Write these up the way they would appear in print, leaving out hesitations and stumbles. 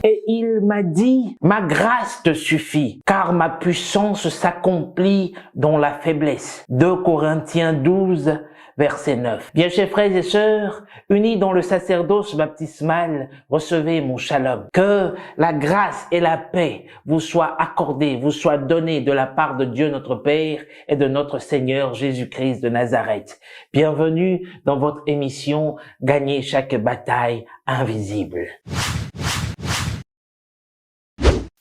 Et il m'a dit, ma grâce te suffit, car ma puissance s'accomplit dans la faiblesse. 2 Corinthiens 12, verset 9. Bien, chers frères et sœurs, unis dans le sacerdoce baptismal, recevez mon shalom. Que la grâce et la paix vous soient accordées, vous soient données de la part de Dieu notre Père et de notre Seigneur Jésus-Christ de Nazareth. Bienvenue dans votre émission « Gagner chaque bataille invisible ».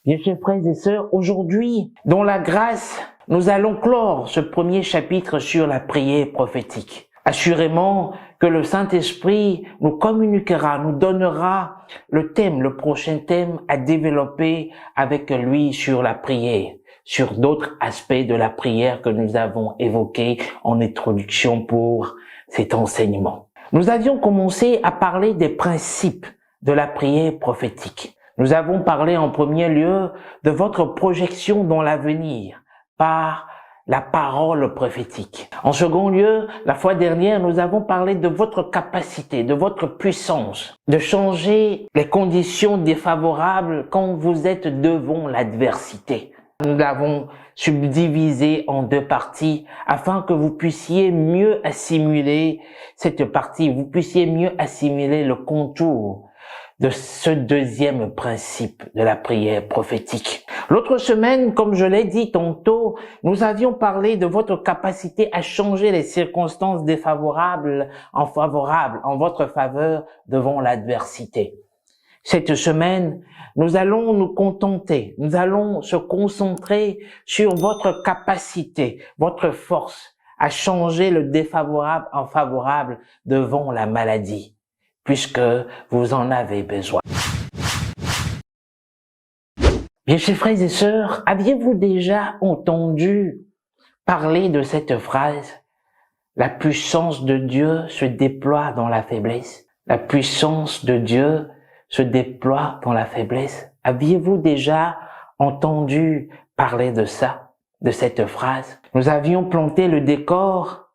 Bien, chers frères et sœurs, aujourd'hui, dans la grâce, nous allons clore ce premier chapitre sur la prière prophétique. Assurément que le Saint-Esprit nous communiquera, nous donnera le thème, le prochain thème à développer avec lui sur la prière, sur d'autres aspects de la prière que nous avons évoqués en introduction pour cet enseignement. Nous avions commencé à parler des principes de la prière prophétique. Nous avons parlé en premier lieu de votre projection dans l'avenir par la parole prophétique. En second lieu, la fois dernière, nous avons parlé de votre capacité, de votre puissance, de changer les conditions défavorables quand vous êtes devant l'adversité. Nous l'avons subdivisé en 2 parties afin que vous puissiez mieux assimiler cette partie, vous puissiez mieux assimiler le contour de ce deuxième principe de la prière prophétique. L'autre semaine, comme je l'ai dit tantôt, nous avions parlé de votre capacité à changer les circonstances défavorables en favorables, en votre faveur devant l'adversité. Cette semaine, nous allons nous contenter, nous allons se concentrer sur votre capacité, votre force à changer le défavorable en favorable devant la maladie, puisque vous en avez besoin. Bien, chers frères et sœurs, aviez-vous déjà entendu parler de cette phrase? La puissance de Dieu se déploie dans la faiblesse. La puissance de Dieu se déploie dans la faiblesse. Aviez-vous déjà entendu parler de ça, de cette phrase? Nous avions planté le décor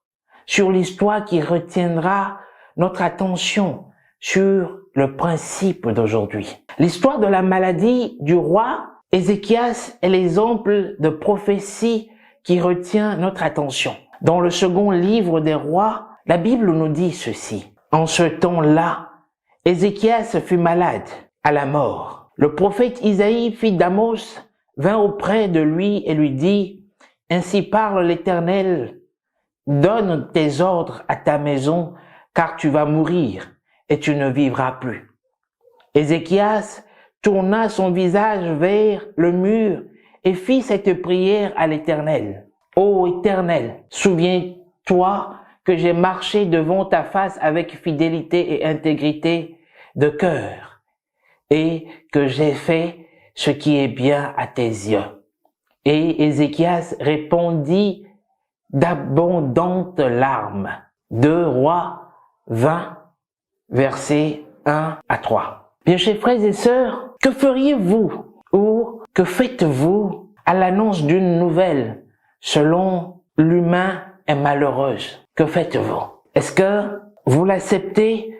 sur l'histoire qui retiendra notre attention sur le principe d'aujourd'hui. L'histoire de la maladie du roi Ézéchias est l'exemple de prophétie qui retient notre attention. Dans le second livre des rois, la Bible nous dit ceci. En ce temps-là, Ézéchias fut malade à la mort. Le prophète Isaïe, fils d'Amos, vint auprès de lui et lui dit, « Ainsi parle l'Éternel, donne tes ordres à ta maison, car tu vas mourir et tu ne vivras plus. » Ézéchias tourna son visage vers le mur et fit cette prière à l'Éternel. « Ô Éternel, souviens-toi que j'ai marché devant ta face avec fidélité et intégrité de cœur, et que j'ai fait ce qui est bien à tes yeux. » Et Ézéchias répondit d'abondantes larmes. 2 Rois 20, versets 1 à 3. Bien, chers frères et sœurs, que feriez-vous ou que faites-vous à l'annonce d'une nouvelle selon l'humain est malheureuse? Que faites-vous? Est-ce que vous l'acceptez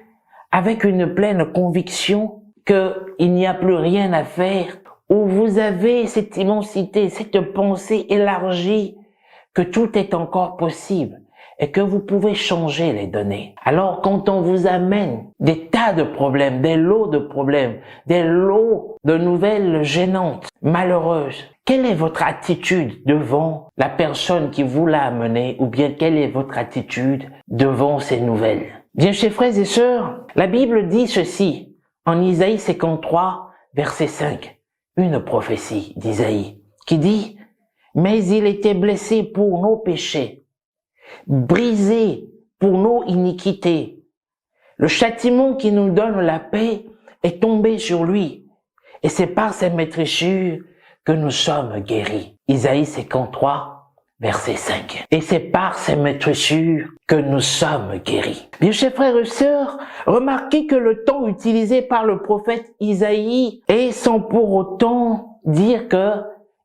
avec une pleine conviction qu'il n'y a plus rien à faire, ou vous avez cette immensité, cette pensée élargie que tout est encore possible et que vous pouvez changer les données? Alors, quand on vous amène des tas de problèmes, des lots de problèmes, des lots de nouvelles gênantes, malheureuses, quelle est votre attitude devant la personne qui vous l'a amené, ou bien quelle est votre attitude devant ces nouvelles? Bien, chers frères et sœurs, la Bible dit ceci en Isaïe 53, verset 5, une prophétie d'Isaïe qui dit « Mais il était blessé pour nos péchés, brisé pour nos iniquités. Le châtiment qui nous donne la paix est tombé sur lui, et c'est par ses meurtrissures que nous sommes guéris. » Isaïe 53, verset 5. Et c'est par ses meurtrissures que nous sommes guéris. Bien, chers frères et sœurs, remarquez que le temps utilisé par le prophète Isaïe est sans pour autant dire que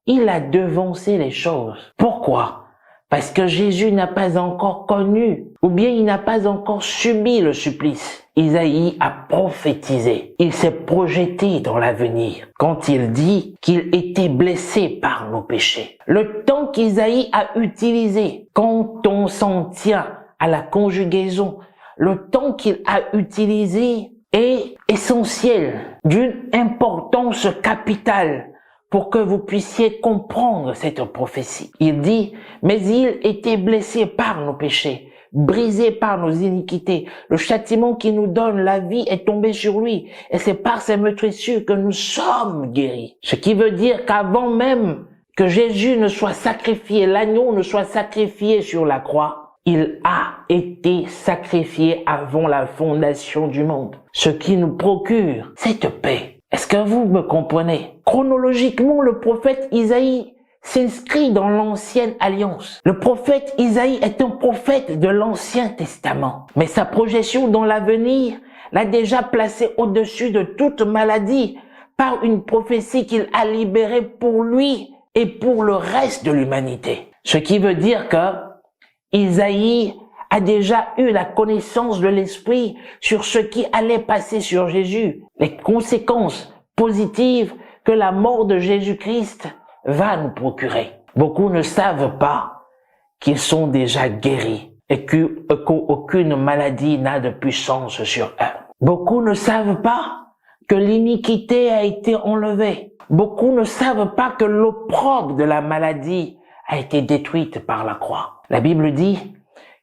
il a devancé les choses. Pourquoi? Parce que Jésus n'a pas encore connu, ou bien il n'a pas encore subi le supplice. Isaïe a prophétisé. Il s'est projeté dans l'avenir quand il dit qu'il était blessé par nos péchés. Le temps qu'Isaïe a utilisé quand on s'en tient à la conjugaison, le temps qu'il a utilisé est essentiel, d'une importance capitale pour que vous puissiez comprendre cette prophétie. Il dit, mais il était blessé par nos péchés, brisé par nos iniquités. Le châtiment qui nous donne la vie est tombé sur lui, et c'est par ses meurtrissures que nous sommes guéris. Ce qui veut dire qu'avant même que Jésus ne soit sacrifié, l'agneau ne soit sacrifié sur la croix, il a été sacrifié avant la fondation du monde, ce qui nous procure cette paix. Est-ce que vous me comprenez? Chronologiquement, le prophète Isaïe s'inscrit dans l'ancienne alliance. Le prophète Isaïe est un prophète de l'Ancien Testament, mais sa projection dans l'avenir l'a déjà placé au-dessus de toute maladie par une prophétie qu'il a libérée pour lui et pour le reste de l'humanité. Ce qui veut dire que Isaïe a déjà eu la connaissance de l'Esprit sur ce qui allait passer sur Jésus, les conséquences positives que la mort de Jésus-Christ va nous procurer. Beaucoup ne savent pas qu'ils sont déjà guéris et qu'aucune maladie n'a de puissance sur eux. Beaucoup ne savent pas que l'iniquité a été enlevée. Beaucoup ne savent pas que l'opprobre de la maladie a été détruite par la croix. La Bible dit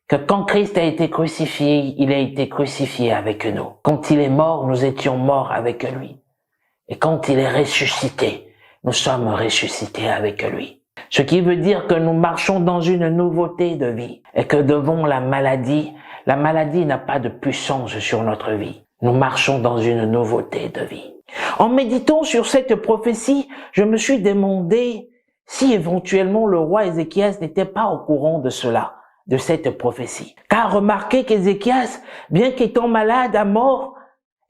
que quand Christ a été crucifié, il a été crucifié avec nous. Quand il est mort, nous étions morts avec lui. Et quand il est ressuscité, nous sommes ressuscités avec lui. Ce qui veut dire que nous marchons dans une nouveauté de vie et que devant la maladie n'a pas de puissance sur notre vie. Nous marchons dans une nouveauté de vie. En méditant sur cette prophétie, je me suis demandé si éventuellement le roi Ézéchias n'était pas au courant de cela, de cette prophétie. Car remarquez qu'Ézéchias, bien qu'étant malade à mort,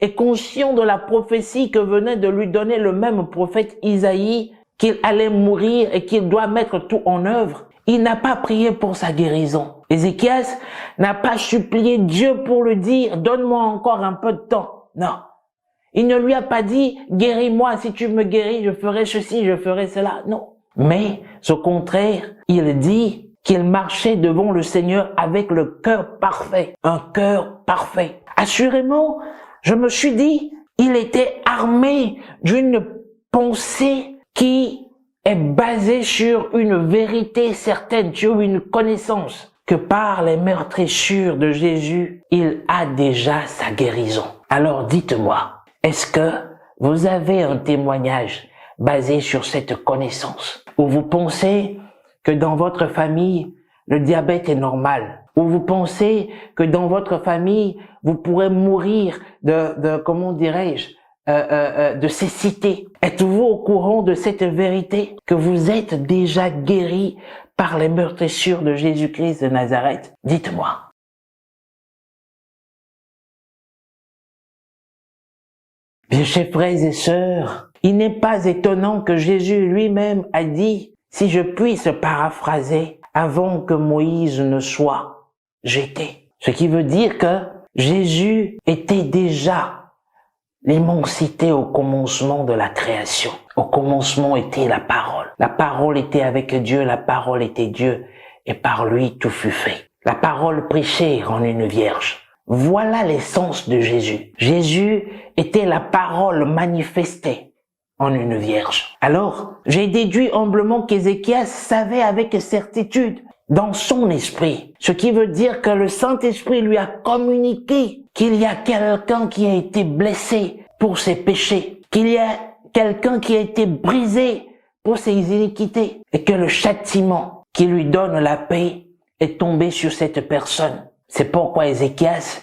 est conscient de la prophétie que venait de lui donner le même prophète Isaïe, qu'il allait mourir et qu'il doit mettre tout en œuvre. Il n'a pas prié pour sa guérison. Ézéchias n'a pas supplié Dieu pour lui dire « Donne-moi encore un peu de temps ». Non. Il ne lui a pas dit « Guéris-moi, si tu me guéris, je ferai ceci, je ferai cela ». Non. Mais, au contraire, il dit qu'il marchait devant le Seigneur avec le cœur parfait. Un cœur parfait. Assurément, je me suis dit, il était armé d'une pensée qui est basée sur une vérité certaine, sur une connaissance que par les meurtrissures de Jésus, il a déjà sa guérison. Alors dites-moi, est-ce que vous avez un témoignage basé sur cette connaissance? Ou vous pensez que dans votre famille, le diabète est normal? Ou vous pensez que dans votre famille, vous pourrez mourir comment dirais-je, de cécité? Êtes-vous au courant de cette vérité que vous êtes déjà guéri par les meurtrissures de Jésus-Christ de Nazareth? Dites-moi. Bien, chers frères et sœurs, il n'est pas étonnant que Jésus lui-même a dit, si je puisse paraphraser, avant que Moïse ne soit jeté. Ce qui veut dire que Jésus était déjà l'immensité au commencement de la création. Au commencement était la parole. La parole était avec Dieu, la parole était Dieu, et par lui tout fut fait. La parole prit chair en une vierge. Voilà l'essence de Jésus. Jésus était la parole manifestée en une vierge. Alors, j'ai déduit humblement qu'Ézéchias savait avec certitude dans son esprit, ce qui veut dire que le Saint-Esprit lui a communiqué qu'il y a quelqu'un qui a été blessé pour ses péchés, qu'il y a quelqu'un qui a été brisé pour ses iniquités, et que le châtiment qui lui donne la paix est tombé sur cette personne. C'est pourquoi Ézéchias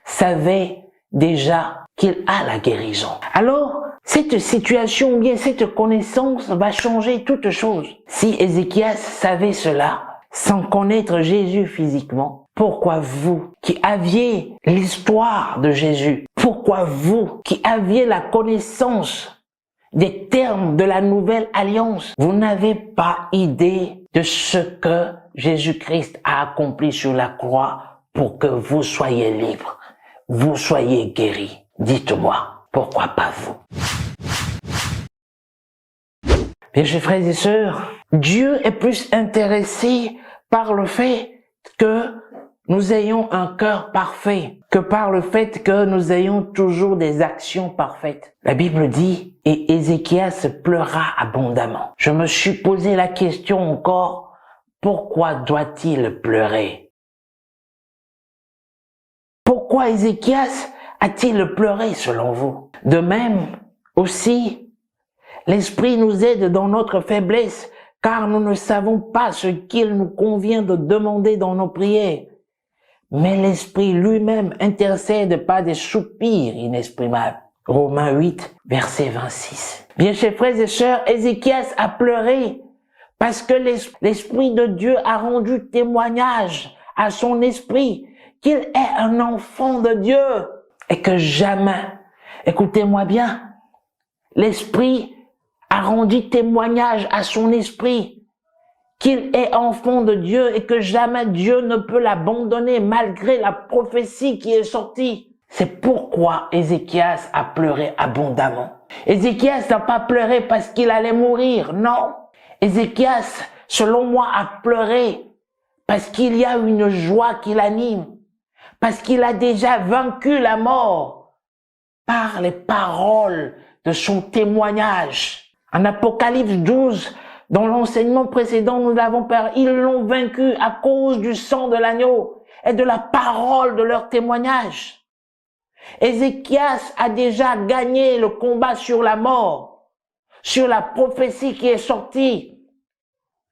savait déjà qu'il a la guérison. Alors, cette situation, bien cette connaissance va changer toute chose. Si Ézéchias savait cela, sans connaître Jésus physiquement, pourquoi vous, qui aviez l'histoire de Jésus, pourquoi vous, qui aviez la connaissance des termes de la nouvelle alliance. Vous n'avez pas idée de ce que Jésus-Christ a accompli sur la croix pour que vous soyez libres, vous soyez guéris. Dites-moi, pourquoi pas vous? Bien, chers frères et sœurs, Dieu est plus intéressé par le fait que nous ayons un cœur parfait que par le fait que nous ayons toujours des actions parfaites. La Bible dit, et Ézéchias pleura abondamment. Je me suis posé la question encore, pourquoi doit-il pleurer? Pourquoi Ézéchias a-t-il pleuré selon vous? De même aussi, l'Esprit nous aide dans notre faiblesse, car nous ne savons pas ce qu'il nous convient de demander dans nos prières. Mais l'Esprit lui-même intercède par des soupirs inexprimables. Romains 8, verset 26. Bien, chers frères et sœurs, Ézéchias a pleuré parce que l'Esprit de Dieu a rendu témoignage à son esprit qu'il est un enfant de Dieu et que jamais, écoutez-moi bien, l'Esprit a rendu témoignage à son esprit qu'il est enfant de Dieu et que jamais Dieu ne peut l'abandonner malgré la prophétie qui est sortie. C'est pourquoi Ézéchias a pleuré abondamment. Ézéchias n'a pas pleuré parce qu'il allait mourir, non. Ézéchias, selon moi, a pleuré parce qu'il y a une joie qui l'anime, parce qu'il a déjà vaincu la mort par les paroles de son témoignage. En Apocalypse 12, dans l'enseignement précédent, nous l'avons parlé, ils l'ont vaincu à cause du sang de l'agneau et de la parole de leur témoignage. Ézéchias a déjà gagné le combat sur la mort, sur la prophétie qui est sortie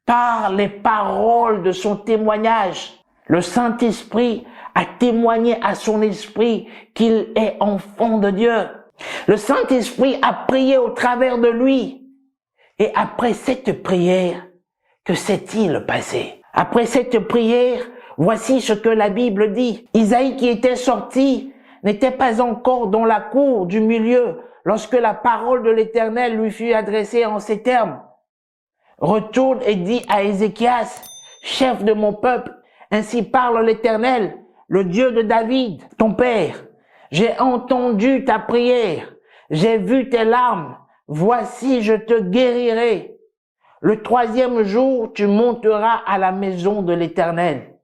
par les paroles de son témoignage. Le Saint-Esprit a témoigné à son esprit qu'il est enfant de Dieu. Le Saint-Esprit a prié au travers de lui. Et après cette prière, que s'est-il passé? Après cette prière, voici ce que la Bible dit. Isaïe qui était sorti n'était pas encore dans la cour du milieu lorsque la parole de l'Éternel lui fut adressée en ces termes. Retourne et dis à Ézéchias, chef de mon peuple, ainsi parle l'Éternel, le Dieu de David, ton père. J'ai entendu ta prière, j'ai vu tes larmes. Voici, je te guérirai. Le 3e jour, tu monteras à la maison de l'Éternel.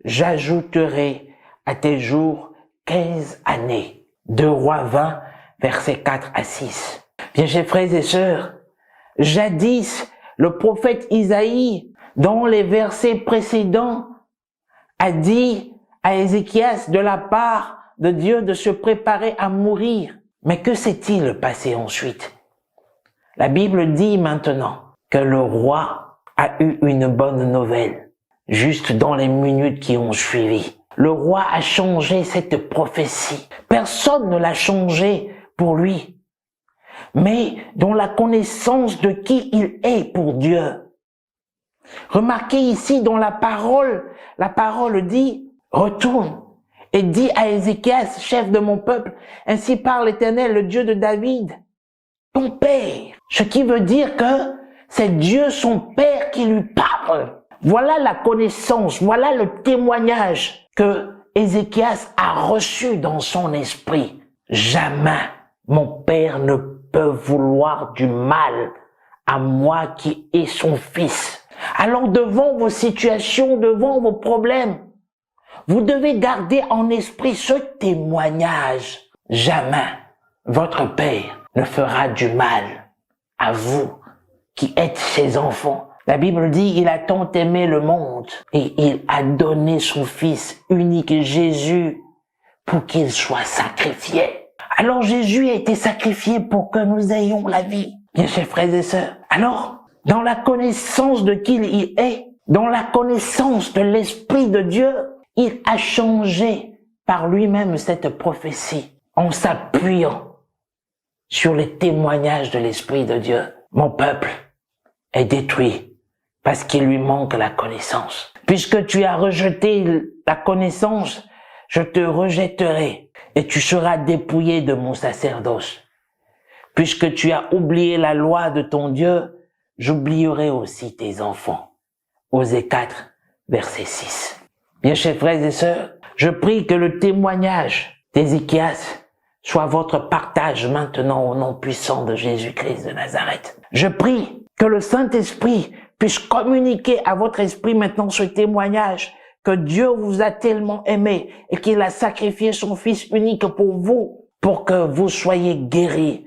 J'ajouterai à tes jours 15 années. 2 Rois 20, versets 4 à 6. Bien, chers frères et sœurs, jadis, le prophète Isaïe, dans les versets précédents, a dit à Ézéchias de la part de Dieu de se préparer à mourir. Mais que s'est-il passé ensuite? La Bible dit maintenant que le roi a eu une bonne nouvelle, juste dans les minutes qui ont suivi. Le roi a changé cette prophétie. Personne ne l'a changé pour lui, mais dans la connaissance de qui il est pour Dieu. Remarquez ici dans la parole dit, retourne et dis à Ézéchias, chef de mon peuple, ainsi parle l'Éternel, le Dieu de David, ton père. Ce qui veut dire que c'est Dieu son père qui lui parle. Voilà la connaissance, voilà le témoignage que Ézéchias a reçu dans son esprit. Jamais mon père ne peut vouloir du mal à moi qui est son fils. Alors devant vos situations, devant vos problèmes, vous devez garder en esprit ce témoignage. Jamais votre père ne fera du mal à vous qui êtes ses enfants. La Bible dit, il a tant aimé le monde et il a donné son fils unique Jésus pour qu'il soit sacrifié. Alors Jésus a été sacrifié pour que nous ayons la vie. Bien, chers frères et sœurs. Alors, dans la connaissance de qui il est, dans la connaissance de l'Esprit de Dieu, il a changé par lui-même cette prophétie en s'appuyant sur les témoignages de l'Esprit de Dieu. Mon peuple est détruit parce qu'il lui manque la connaissance. Puisque tu as rejeté la connaissance, je te rejetterai et tu seras dépouillé de mon sacerdoce. Puisque tu as oublié la loi de ton Dieu, j'oublierai aussi tes enfants. Osée 4, verset 6. Bien, chers frères et sœurs, je prie que le témoignage d'Ézéchias soit votre partage maintenant au nom puissant de Jésus-Christ de Nazareth. Je prie que le Saint-Esprit puisse communiquer à votre esprit maintenant ce témoignage que Dieu vous a tellement aimé et qu'il a sacrifié son Fils unique pour vous, pour que vous soyez guéris,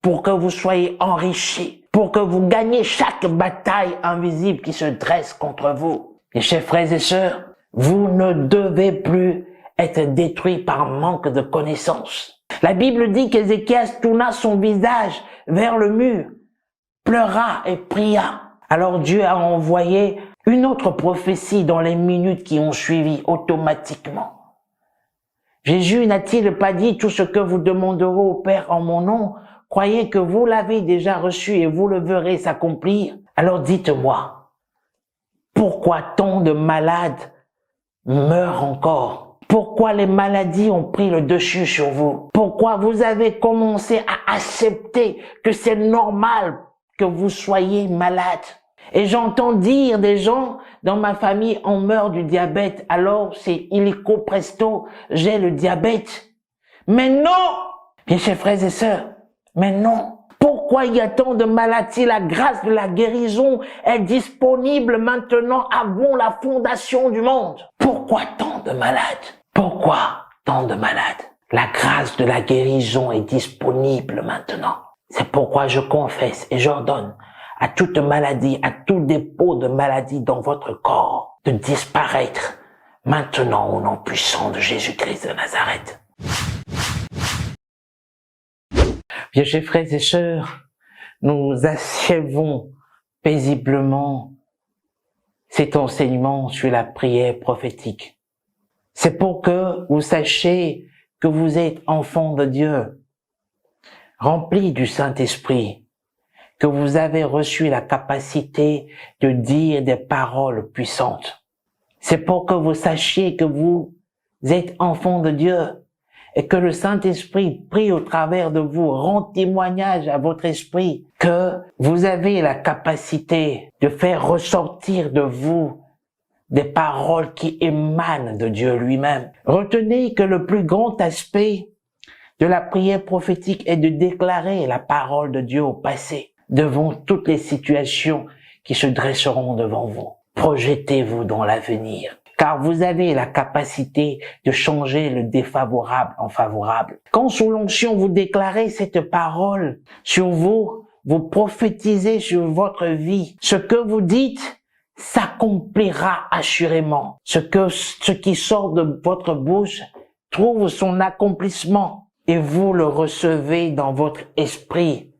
pour que vous soyez enrichis, pour que vous gagnez chaque bataille invisible qui se dresse contre vous. Et chers frères et sœurs, vous ne devez plus être détruits par manque de connaissances. La Bible dit qu'Ézéchias tourna son visage vers le mur, pleura et pria. Alors Dieu a envoyé une autre prophétie dans les minutes qui ont suivi automatiquement. Jésus n'a-t-il pas dit tout ce que vous demanderez au Père en mon nom? Croyez que vous l'avez déjà reçu et vous le verrez s'accomplir. Alors dites-moi, pourquoi tant de malades meurent encore? Pourquoi les maladies ont pris le dessus sur vous? Pourquoi vous avez commencé à accepter que c'est normal que vous soyez malade? Et j'entends dire des gens, dans ma famille, on meurt du diabète, alors c'est illico presto, j'ai le diabète. Mais non! Bien chers frères et sœurs, mais non. Pourquoi il y a tant de maladies? La grâce de la guérison est disponible maintenant avant la fondation du monde. Pourquoi tant de malades? Pourquoi tant de malades? La grâce de la guérison est disponible maintenant. C'est pourquoi je confesse et j'ordonne à toute maladie, à tout dépôt de maladie dans votre corps de disparaître maintenant au nom puissant de Jésus-Christ de Nazareth. Bien, chers frères et sœurs, nous achevons paisiblement cet enseignement sur la prière prophétique. C'est pour que vous sachiez que vous êtes enfants de Dieu, remplis du Saint-Esprit, que vous avez reçu la capacité de dire des paroles puissantes. C'est pour que vous sachiez que vous êtes enfants de Dieu et que le Saint-Esprit prie au travers de vous, rend témoignage à votre esprit que vous avez la capacité de faire ressortir de vous des paroles qui émanent de Dieu lui-même. Retenez que le plus grand aspect de la prière prophétique est de déclarer la parole de Dieu au passé, devant toutes les situations qui se dresseront devant vous. Projetez-vous dans l'avenir, car vous avez la capacité de changer le défavorable en favorable. Quand sous l'onction vous déclarez cette parole sur vous, vous prophétisez sur votre vie. Ce que vous dites s'accomplira assurément. Ce qui sort de votre bouche trouve son accomplissement et vous le recevez dans votre esprit.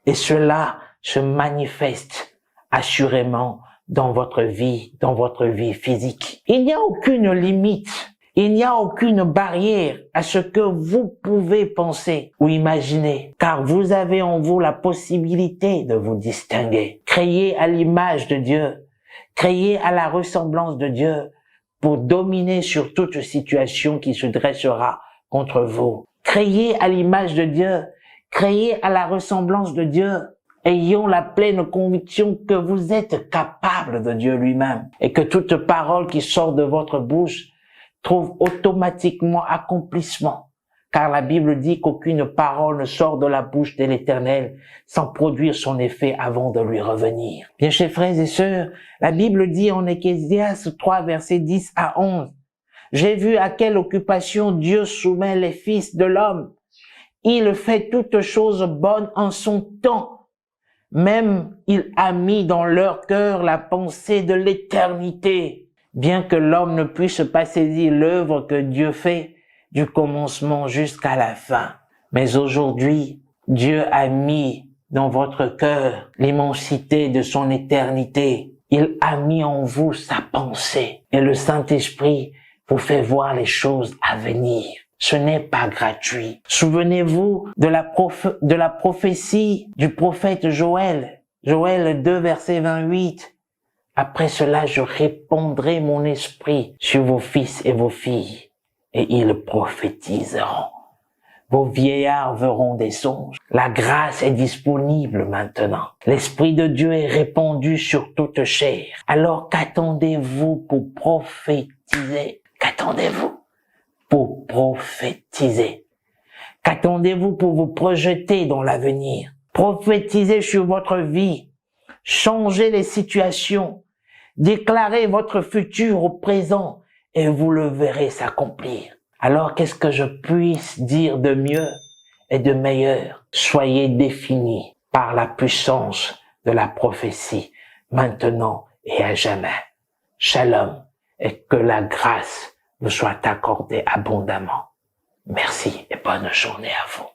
Et cela se manifeste assurément dans votre vie physique. Il n'y a aucune limite, il n'y a aucune barrière à ce que vous pouvez penser ou imaginer, car vous avez en vous la possibilité de vous distinguer. Créé à l'image de Dieu, créé à la ressemblance de Dieu, pour dominer sur toute situation qui se dressera contre vous. Créé à l'image de Dieu, créé à la ressemblance de Dieu, ayons la pleine conviction que vous êtes capable de Dieu lui-même et que toute parole qui sort de votre bouche trouve automatiquement accomplissement. Car la Bible dit qu'aucune parole ne sort de la bouche de l'Éternel sans produire son effet avant de lui revenir. Bien, chers frères et sœurs, la Bible dit en Ecclésiaste 3, versets 10 à 11, « J'ai vu à quelle occupation Dieu soumet les fils de l'homme. Il fait toutes choses bonnes en son temps. Même il a mis dans leur cœur la pensée de l'éternité. Bien que l'homme ne puisse pas saisir l'œuvre que Dieu fait, du commencement jusqu'à la fin. Mais aujourd'hui, Dieu a mis dans votre cœur l'immensité de son éternité. Il a mis en vous sa pensée. Et le Saint-Esprit vous fait voir les choses à venir. Ce n'est pas gratuit. Souvenez-vous de la prophétie du prophète Joël. Joël 2, verset 28. Après cela, je répandrai mon esprit sur vos fils et vos filles, et ils prophétiseront. Vos vieillards verront des songes. La grâce est disponible maintenant. L'Esprit de Dieu est répandu sur toute chair. Alors qu'attendez-vous pour prophétiser? Qu'attendez-vous pour prophétiser? Qu'attendez-vous pour vous projeter dans l'avenir? Prophétisez sur votre vie. Changez les situations. Déclarez votre futur au présent et vous le verrez s'accomplir. Alors qu'est-ce que je puisse dire de mieux et de meilleur? Soyez définis par la puissance de la prophétie, maintenant et à jamais. Shalom, et que la grâce vous soit accordée abondamment. Merci et bonne journée à vous.